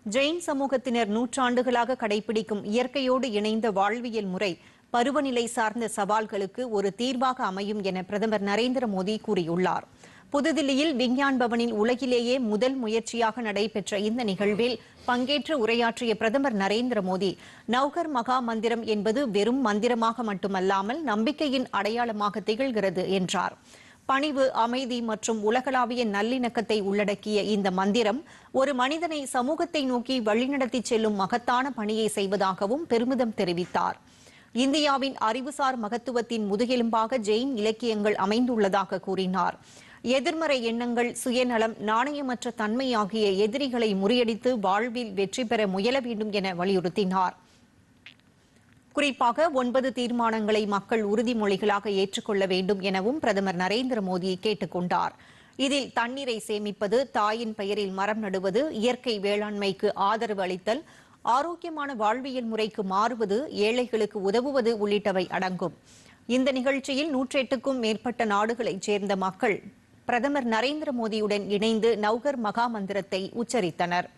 ஜெயின் சமூகத்தினர் நூற்றாண்டுகளாக கடைபிடிக்கும் இயற்கையோடு இணைந்த வாழ்வியல் முறை பருவநிலை சார்ந்த சவால்களுக்கு ஒரு தீர்வாக அமையும் என பிரதமர் நரேந்திர மோடி கூறியுள்ளார். புதுதில்லியில் விஞ்ஞான் பவனில் உலகிலேயே முதல் முயற்சியாக நடைபெற்ற இந்த நிகழ்வில் பங்கேற்று உரையாற்றிய பிரதமர் நரேந்திர மோடி, நவ்கர் மகா மந்திரம் என்பது வெறும் மந்திரமாக மட்டுமல்லாமல் நம்பிக்கையின் அடையாளமாக திகழ்கிறது என்றார். பணிவு, அமைதி மற்றும் உலகளாவிய நல்லிணக்கத்தை உள்ளடக்கிய இந்த மந்திரம் ஒரு மனிதனை சமூகத்தை நோக்கி வழிநடத்தி செல்லும் மகத்தான பணியை செய்வதாகவும் பெருமிதம் தெரிவித்தார். இந்தியாவின் அறிவுசார் மகத்துவத்தின் முதுகெலும்பாக ஜெயின் இலக்கியங்கள் அமைந்துள்ளதாக கூறினார். எதிர்மறை எண்ணங்கள், சுயநலம், நாணயமற்ற தன்மை ஆகிய எதிரிகளை முறியடித்து வாழ்வில் வெற்றி பெற முயல வேண்டும் என வலியுறுத்தினார். குறிப்பாக 9 தீர்மானங்களை மக்கள் உறுதிமொழிகளாக ஏற்றுக்கொள்ள வேண்டும் எனவும் பிரதமர் நரேந்திர மோடி கேட்டுக் கொண்டார். இதில் தண்ணீரை சேமிப்பது, தாயின் பெயரில் மரம் நடுவது, இயற்கை வேளாண்மைக்கு ஆதரவு அளித்தல், ஆரோக்கியமான வாழ்வியல் முறைக்கு மாறுவது, ஏழைகளுக்கு உதவுவது உள்ளிட்டவை அடங்கும். இந்த நிகழ்ச்சியில் 108க்கும் மேற்பட்ட நாடுகளைச் சேர்ந்த மக்கள் பிரதமர் நரேந்திர மோடியுடன் இணைந்து நவ்கர் மகா மந்திரத்தை உச்சரித்தனர்.